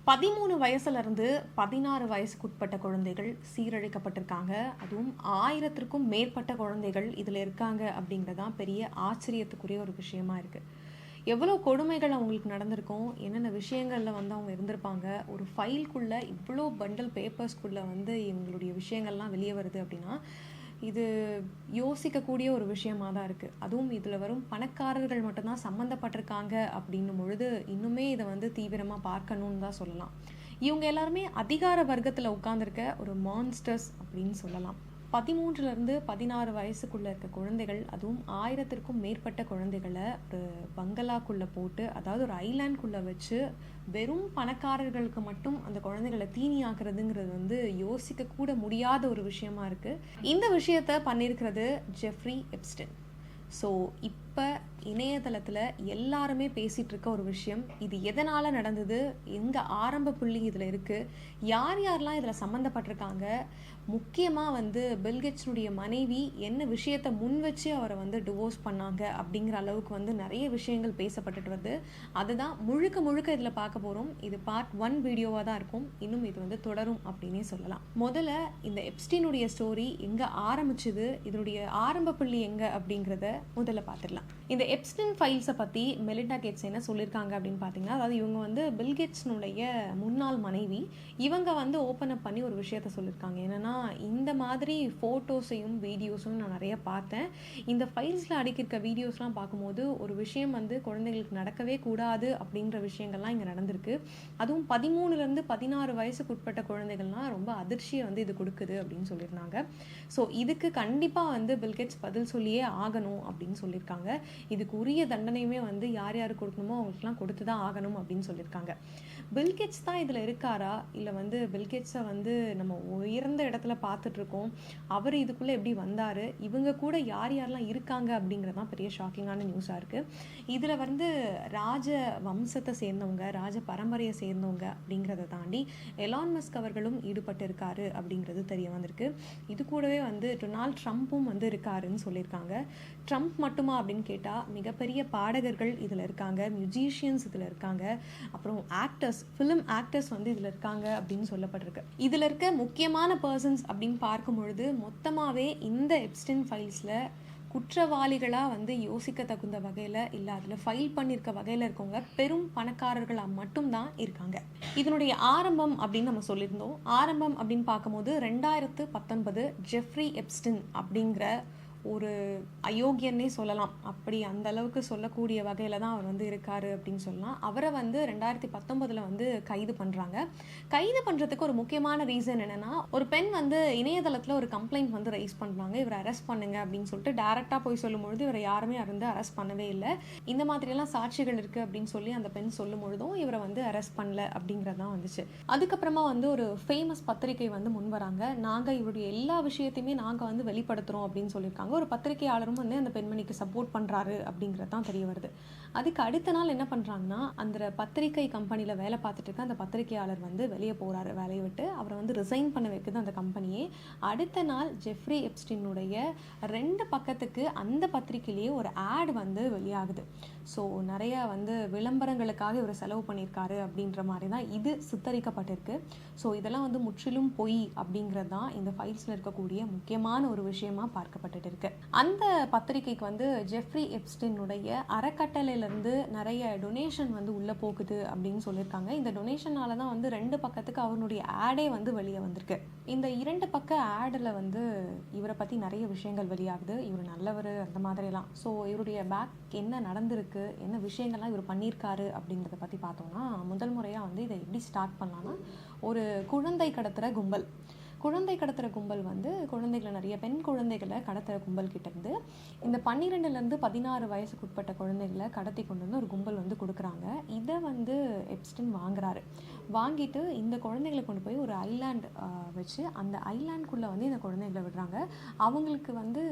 13 வயசுலேருந்து 16 வயசுக்குட்பட்ட குழந்தைகள் சீரழிக்கப்பட்டிருக்காங்க. அதுவும் 1000த்திற்கும் மேற்பட்ட குழந்தைகள் இதில் இருக்காங்க அப்படிங்கிறது தான் பெரிய ஆச்சரியத்துக்குரிய ஒரு விஷயமா இருக்குது. எவ்வளோ கொடுமைகள் அவங்களுக்கு நடந்திருக்கும், என்னென்ன விஷயங்களில் வந்து அவங்க இருந்திருப்பாங்க, ஒரு ஃபைல்குள்ளே இவ்வளோ பண்டல் பேப்பர்ஸ்குள்ளே வந்து இவங்களுடைய விஷயங்கள்லாம் வெளியே வருது அப்படின்னா, இது யோசிக்கக்கூடிய ஒரு விஷயமா தான் இருக்குது. அதுவும் இதில் வரும் பணக்காரர்கள் மட்டும்தான் சம்மந்தப்பட்டிருக்காங்க அப்படின்னும் பொழுது இன்னுமே இதை வந்து தீவிரமாக பார்க்கணுன்னு தான் சொல்லலாம். இவங்க எல்லாருமே அதிகார வர்க்கத்தில் உட்கார்ந்துருக்க ஒரு மான்ஸ்டர்ஸ் அப்படின்னு சொல்லலாம். 13லேருந்து 16 வயசுக்குள்ளே இருக்க குழந்தைகள், அதுவும் 1000த்திற்கும் மேற்பட்ட குழந்தைகளை ஒரு பங்களாக்குள்ளே போட்டு, அதாவது ஒரு ஐலாண்டுக்குள்ளே வச்சு வெறும் பணக்காரர்களுக்கு மட்டும் அந்த குழந்தைகளை தீனி ஆக்குறதுங்கிறது வந்து யோசிக்க கூட முடியாத ஒரு விஷயமா இருக்குது. இந்த விஷயத்த பண்ணியிருக்கிறது ஜெஃப்ரி எப்ஸ்டின். ஸோ இப்போ இணையதளத்தில் எல்லாருமே பேசிகிட்டு இருக்க ஒரு விஷயம், இது எதனால் நடந்தது, எங்கே ஆரம்ப புள்ளி இதில் இருக்குது, யார் யாரெல்லாம் இதில் சம்மந்தப்பட்டிருக்காங்க, முக்கியமாக வந்து பில்கேட்ஸினுடைய மனைவி என்ன விஷயத்தை முன் வச்சு அவரை வந்து டிவோர்ஸ் பண்ணாங்க அப்படிங்கிற அளவுக்கு வந்து நிறைய விஷயங்கள் பேசப்பட்டுட்டு வருது. அதுதான் முழுக்க முழுக்க இதில் பார்க்க போகிறோம். இது பார்ட் 1 வீடியோவாக தான் இருக்கும். இன்னும் இது வந்து தொடரும் அப்படின்னே சொல்லலாம். முதல்ல இந்த எப்ஸ்டீனுடைய ஸ்டோரி எங்கே ஆரம்பிச்சுது, இதனுடைய ஆரம்ப புள்ளி எங்கே அப்படிங்கிறத முதல்ல பார்த்துடலாம். இந்த எப்ஸ்டின் ஃபைல்ஸை பற்றி மெலிண்டா கேட்ஸ் என்ன சொல்லியிருக்காங்க அப்படின்னு பார்த்தீங்கன்னா, அதாவது இவங்க வந்து பில்கேட்ஸ்னுடைய முன்னாள் மனைவி. இவங்க வந்து ஓப்பன் அப் பண்ணி ஒரு விஷயத்த சொல்லியிருக்காங்க. என்னென்னா, இந்த மாதிரி ஃபோட்டோஸையும் வீடியோஸும் நான் நிறைய பார்த்தேன். இந்த ஃபைல்ஸில் அடக்கியிருக்க வீடியோஸ்லாம் பார்க்கும்போது ஒரு விஷயம் வந்து குழந்தைங்களுக்கு நடக்கவே கூடாது அப்படின்ற விஷயங்கள்லாம் இங்கே நடந்திருக்கு. அதுவும் 13லேருந்து 16 வயசுக்கு உட்பட்ட குழந்தைகள்லாம் ரொம்ப அதிர்ச்சியை வந்து இது கொடுக்குது அப்படின்னு சொல்லியிருந்தாங்க. ஸோ இதுக்கு கண்டிப்பாக வந்து பில்கேட்ஸ் பதில் சொல்லியே ஆகணும் அப்படின்னு சொல்லியிருக்காங்க. இதுக்கு உரிய தண்டனையுமே வந்து யார் யார் கொடுக்கணுமோ அவங்களுக்குலாம் கொடுத்து தான் ஆகணும் அப்படின்னு சொல்லியிருக்காங்க. பில்கேட்ஸ் தான் இதில் இருக்காரா, இல்லை வந்து பில்கேட்ஸை வந்து நம்ம உயர்ந்த இடத்துல பார்த்துட்ருக்கோம், அவர் இதுக்குள்ளே எப்படி வந்தார், இவங்க கூட யார் யாரெல்லாம் இருக்காங்க அப்படிங்கிறது தான் பெரிய ஷாக்கிங்கான நியூஸாக இருக்குது. இதில் வந்து ராஜ வம்சத்தை சேர்ந்தவங்க, ராஜ பரம்பரையை சேர்ந்தவங்க அப்படிங்கிறத தாண்டி எலான் மஸ்க் அவர்களும் ஈடுபட்டு இருக்காரு அப்படிங்கிறது தெரிய வந்திருக்கு. இது கூடவே வந்து டொனால்ட் ட்ரம்ப்பும் வந்து இருக்காருன்னு சொல்லியிருக்காங்க. ட்ரம்ப் மட்டுமா அப்படின்னு கேட்டால் மிகப்பெரிய பாடகர்கள் இதில் இருக்காங்க, மியூசிஷியன்ஸ் இதில் இருக்காங்க, அப்புறம் ஆக்டர்ஸ், ஃபிலிம் ஆக்டர்ஸ் வந்து இதில் இருக்காங்க அப்படின்னு சொல்லப்பட்டிருக்கு. இதில் இருக்க முக்கியமான பர்சன்ஸ் அப்படின்னு பார்க்கும் பொழுது மொத்தமாகவே இந்த எப்ஸ்டின் ஃபைல்ஸில் குற்றவாளிகளாக வந்து யோசிக்க தகுந்த வகையில் இல்லை அதில் ஃபைல் பண்ணியிருக்க வகையில் இருக்கவங்க பெரும் பணக்காரர்களாக மட்டும்தான் இருக்காங்க. இதனுடைய ஆரம்பம் அப்படின்னு நம்ம சொல்லியிருந்தோம். ஆரம்பம் அப்படின்னு பார்க்கும்போது 2019 ஜெஃப்ரி எப்ஸ்டின் அப்படிங்கிற ஒரு அயோக்கியன்னே சொல்லலாம். அப்படி அந்த அளவுக்கு சொல்லக்கூடிய வகையில் தான் அவர் வந்து இருக்கார் அப்படின்னு சொல்லலாம். அவரை வந்து 2019 வந்து கைது பண்ணுறாங்க. கைது பண்ணுறதுக்கு ஒரு முக்கியமான ரீசன் என்னென்னா, ஒரு பெண் வந்து இணையதளத்தில் ஒரு கம்ப்ளைண்ட் வந்து ரைஸ் பண்ணுறாங்க, இவரை அரெஸ்ட் பண்ணுங்க அப்படின்னு சொல்லிட்டு. டேரெக்டாக போய் சொல்லும்பொழுது இவரை யாருமே வந்து அரெஸ்ட் பண்ணவே இல்லை. இந்த மாதிரியெல்லாம் சாட்சிகள் இருக்குது அப்படின்னு சொல்லி அந்த பெண் சொல்லும் பொழுதும் இவரை வந்து அரெஸ்ட் பண்ணல அப்படிங்கிறது தான் வந்துச்சு. அதுக்கப்புறமா வந்து ஒரு ஃபேமஸ் பத்திரிகை வந்து முன் வராங்க, நாங்கள் இவருடைய எல்லா விஷயத்தையுமே நாங்கள் வந்து வெளிப்படுத்துகிறோம் அப்படின்னு சொல்லியிருக்காங்க. ஒரு பத்திரிகையாளரும் வந்து அந்த பெண்மணிக்கு சப்போர்ட் பண்ணுறாரு அப்படிங்கிறது தான் தெரிய வருது. அதுக்கு அடுத்த நாள் என்ன பண்ணுறாங்கன்னா, அந்த பத்திரிகை கம்பெனியில் வேலை பார்த்துட்டு இருக்க அந்த பத்திரிகையாளர் வந்து வெளியே போகிறாரு, வேலையை விட்டு. அவரை வந்து ரிசைன் பண்ண வைக்குது அந்த கம்பெனியே. அடுத்த நாள் ஜெஃப்ரி எப்ஸ்டினுடைய 2 பக்கத்துக்கு அந்த பத்திரிகையிலேயே ஒரு ஆட் வந்து வெளியாகுது. ஸோ நிறைய வந்து விளம்பரங்களுக்காக இவர் செலவு பண்ணியிருக்காரு அப்படின்ற மாதிரி தான் இது சித்தரிக்கப்பட்டிருக்கு. ஸோ இதெல்லாம் வந்து முற்றிலும் பொய் அப்படிங்கிறது தான் இந்த ஃபைல்ஸில் இருக்கக்கூடிய முக்கியமான ஒரு விஷயமா பார்க்கப்பட்டு இருக்கு. அந்த பத்திரிகைக்கு வந்து ஜெஃப்ரி எப்ஸ்டினுடைய அறக்கட்டளையிலேருந்து நிறைய டொனேஷன் வந்து உள்ளே போகுது அப்படின்னு சொல்லியிருக்காங்க. இந்த டொனேஷனால தான் வந்து 2 பக்கத்துக்கு அவருடைய ஆடே வந்து வெளியே வந்திருக்கு. இந்த 2 பக்க ஆடில் வந்து இவரை பற்றி நிறைய விஷயங்கள் வெளியாகுது, இவர் நல்லவர் அந்த மாதிரிலாம். ஸோ இவருடைய பேக் என்ன நடந்திருக்கு, என்ன விஷயங்கள்லாம் இவர் பண்ணியிருக்காரு அப்படிங்கிறத பற்றி பார்த்தோம்னா, முதல் முறையாக வந்து இதை எப்படி ஸ்டார்ட் பண்ணலான்னா, ஒரு குழந்தை கடத்துகிற கும்பல் வந்து குழந்தைகளை, நிறைய பெண் குழந்தைகளை கடத்துகிற கும்பல் கிட்டேருந்து இந்த 12லேருந்து 16 வயசுக்குட்பட்ட குழந்தைகளை கடத்தி கொண்டு வந்து ஒரு கும்பல் வந்து கொடுக்குறாங்க. இதை வந்து எப்ஸ்டின் வாங்குறாரு. வாங்கிட்டு இந்த குழந்தைகளை கொண்டு போய் ஒரு ஐலாண்ட் வச்சு அந்த ஐலாண்டுக்குள்ளே வந்து இந்த குழந்தைகளை விடுறாங்க. அவங்களுக்கு வந்து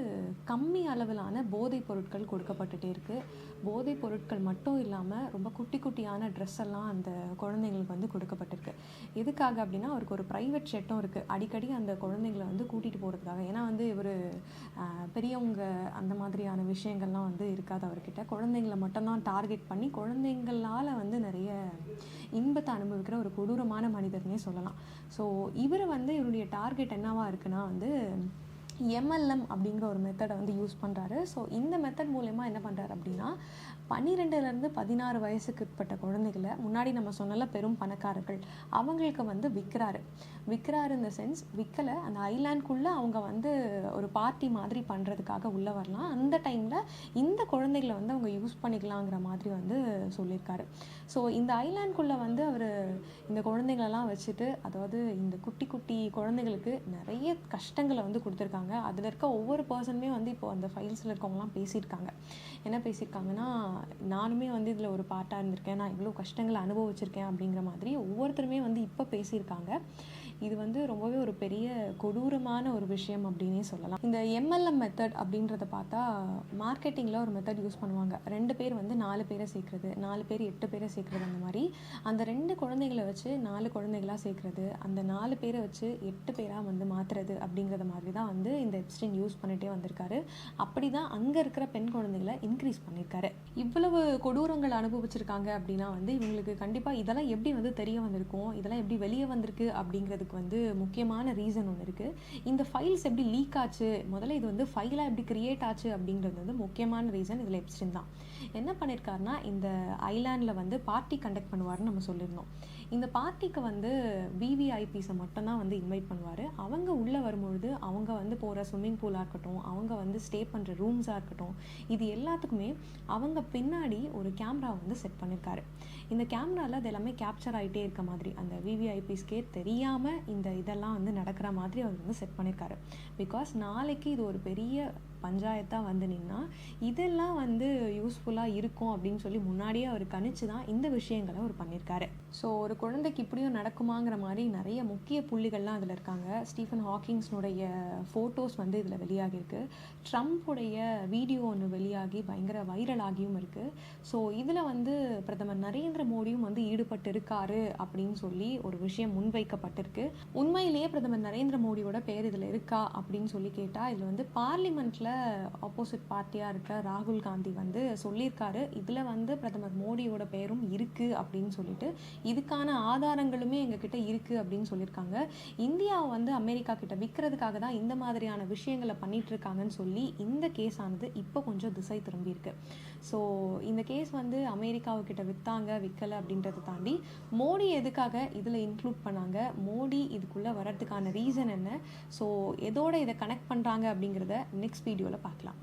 கம்மி அளவிலான போதைப் பொருட்கள் கொடுக்கப்பட்டுட்டே இருக்குது. போதைப் பொருட்கள் மட்டும் இல்லாமல் ரொம்ப குட்டி குட்டியான ட்ரெஸ் எல்லாம் அந்த குழந்தைங்களுக்கு வந்து கொடுக்கப்பட்டிருக்கு. எதுக்காக அப்படின்னா, அவருக்கு ஒரு ப்ரைவேட் ஷெட்டும் இருக்குது, அடிக்கடி அந்த குழந்தைங்களை வந்து கூட்டிகிட்டு போகிறதுக்காக. ஏன்னா வந்து இவர் பெரியவங்க அந்த மாதிரியான விஷயங்கள்லாம் வந்து இருக்காது அவர்கிட்ட. குழந்தைங்களை மட்டும்தான் டார்கெட் பண்ணி குழந்தைங்களால் வந்து நிறைய இன்ப இன்பத்தை அனுபவிக்கிற ஒரு கொடூரமான மனிதர்னே சொல்லலாம். ஸோ இவர் வந்து இவருடைய டார்கெட் என்னவா இருக்குன்னா வந்து எம்எல்எம் அப்படிங்கிற ஒரு மெத்தடை வந்து யூஸ் பண்ணுறாரு. ஸோ இந்த மெத்தட் மூலயமா என்ன பண்ணுறாரு அப்படின்னா 12லேருந்து 16 வயசுக்கு உட்பட்ட குழந்தைகளை முன்னாடி நம்ம சொன்னல பெரும் பணக்காரர்கள் அவங்களுக்கு வந்து விற்கிறாரு இந்த சென்ஸ் விற்கலை. அந்த ஐலாண்டுக்குள்ளே அவங்க வந்து ஒரு பார்ட்டி மாதிரி பண்ணுறதுக்காக உள்ளே வரலாம். அந்த டைமில் இந்த குழந்தைகளை வந்து அவங்க யூஸ் பண்ணிக்கலாங்கிற மாதிரி வந்து சொல்லியிருக்காரு. ஸோ இந்த ஐலாண்டுக்குள்ளே வந்து அவர் இந்த குழந்தைங்களெல்லாம் வச்சுட்டு, அதாவது இந்த குட்டி குட்டி குழந்தைகளுக்கு நிறைய கஷ்டங்களை வந்து கொடுத்துருக்காங்க. அதில் இருக்க ஒவ்வொரு பர்சனுமே வந்து இப்போது அந்த ஃபைல்ஸில் இருக்கவங்களாம் பேசியிருக்காங்க. என்ன பேசியிருக்காங்கன்னா, நானுமே வந்து இதில் ஒரு பார்ட்டாக இருந்திருக்கேன், நான் இவ்வளோ கஷ்டங்களை அனுபவிச்சிருக்கேன் அப்படிங்கிற மாதிரி ஒவ்வொருத்தருமே வந்து இப்போ பேசியிருக்காங்க. இது வந்து ரொம்பவே ஒரு பெரிய கொடூரமான ஒரு விஷயம் அப்படின்னே சொல்லலாம். இந்த எம்எல்எம் மெத்தட் அப்படின்றத பார்த்தா மார்க்கெட்டிங்கில் ஒரு மெத்தட் யூஸ் பண்ணுவாங்க. 2 பேர் வந்து 4 பேரை சேர்க்குறது, 4 பேர் 8 பேரை சேர்க்குறது. அந்த மாதிரி அந்த 2 குழந்தைகளை வச்சு 4 குழந்தைகளாக சேர்க்குறது, அந்த 4 பேரை வச்சு 8 பேராக வந்து மாற்றுறது அப்படிங்கிறத மாதிரி தான் வந்து இந்த எப்ஸ்டைன் யூஸ் பண்ணிகிட்டே வந்திருக்காரு. அப்படி தான் அங்கே இருக்கிற பெண் குழந்தைகளை இன்க்ரீஸ் பண்ணியிருக்காரு. இவ்வளவு கொடூரங்கள் அனுபவிச்சிருக்காங்க அப்படின்னா வந்து இவங்களுக்கு கண்டிப்பாக இதெல்லாம் எப்படி வந்து தெரிய வந்திருக்கும், இதெல்லாம் எப்படி வெளியே வந்திருக்கு அப்படிங்கிறதுக்கு வந்து முக்கியமான ரீசன் ஒன்று இருக்குது. இந்த ஃபைல்ஸ் எப்படி லீக் ஆச்சு, முதல்ல இது வந்து ஃபைலாக எப்படி கிரியேட் ஆச்சு அப்படிங்கிறது வந்து முக்கியமான ரீசன் இதில் எப்ஸ்டைன் தான். என்ன பண்ணியிருக்காருன்னா, இந்த ஐலாண்டில் வந்து பார்ட்டி கண்டக்ட் பண்ணுவார்னு நம்ம சொல்லியிருந்தோம். இந்த பார்ட்டிக்கு வந்து விவிஐபிஸை மட்டும்தான் வந்து இன்வைட் பண்ணுவார். அவங்க உள்ளே வரும்பொழுது அவங்க வந்து போகிற ஸ்விம்மிங் பூலாக இருக்கட்டும், அவங்க வந்து ஸ்டே பண்ணுற ரூம்ஸாக இருக்கட்டும், இது எல்லாத்துக்குமே அவங்க பின்னாடி ஒரு கேமரா வந்து செட் பண்ணியிருக்காரு. இந்த கேமராவில் அது எல்லாமே கேப்சர் ஆகிட்டே இருக்க மாதிரி, அந்த விவிஐபிஸ்க்கே தெரியாமல் இந்த இதெல்லாம் வந்து நடக்கிற மாதிரி அவர் வந்து செட் பண்ணியிருக்காரு. பிகாஸ் நாளைக்கு இது ஒரு பெரிய பஞ்சாயத்தாக வந்து நின்னா இதெல்லாம் வந்து யூஸ்ஃபுல்லாக இருக்கும் அப்படின்னு சொல்லி முன்னாடியே அவர் கணிச்சு தான் இந்த விஷயங்களை அவர் பண்ணியிருக்காரு. ஸோ ஒரு குழந்தைக்கு இப்படியும் நடக்குமாங்கிற மாதிரி நிறைய முக்கிய புள்ளிகள்லாம் அதில் இருக்காங்க. ஸ்டீஃபன் ஹாக்கிங்ஸ்னுடைய ஃபோட்டோஸ் வந்து இதில் வெளியாகிருக்கு. ட்ரம்ப்புடைய வீடியோ ஒன்று வெளியாகி பயங்கர வைரல் ஆகியும் இருக்குது. ஸோ இதில் வந்து பிரதமர் நரேந்திர மோடியும் வந்து ஈடுபட்டு இருக்காரு அப்படின்னு சொல்லி ஒரு விஷயம் முன்வைக்கப்பட்டிருக்கு. உண்மையிலேயே பிரதமர் நரேந்திர மோடியோட பேர் இதில் இருக்கா அப்படின்னு சொல்லி கேட்டால், இதில் வந்து பார்லிமெண்ட்டில் ஆப்போசிட் பார்ட்டியாக இருக்க ராகுல் காந்தி வந்து சொல்லியிருக்காரு, இதில் வந்து பிரதமர் மோடியோட பேரும் இருக்குது அப்படின்னு சொல்லிட்டு, இதுக்கான ஆதாரங்களுமே எங்ககிட்ட இருக்குது அப்படின்னு சொல்லியிருக்காங்க. இந்தியாவை வந்து அமெரிக்கா கிட்ட விற்கிறதுக்காக தான் இந்த மாதிரியான விஷயங்களை பண்ணிட்டு இருக்காங்கன்னு சொல்லி இந்த கேஸ் ஆனது இப்போ கொஞ்சம் திசை திரும்பி இருக்கு. ஸோ இந்த கேஸ் வந்து அமெரிக்காவுக்கிட்ட விற்கலை அப்படின்றத தாண்டி மோடி எதுக்காக இதில் இன்க்ளூட் பண்ணாங்க, மோடி இதுக்குள்ளே வர்றதுக்கான ரீசன் என்ன, ஸோ எதோட இதை கனெக்ட் பண்ணுறாங்க அப்படிங்கிறத நெக்ஸ்ட் வீடியோவில் பார்க்கலாம்.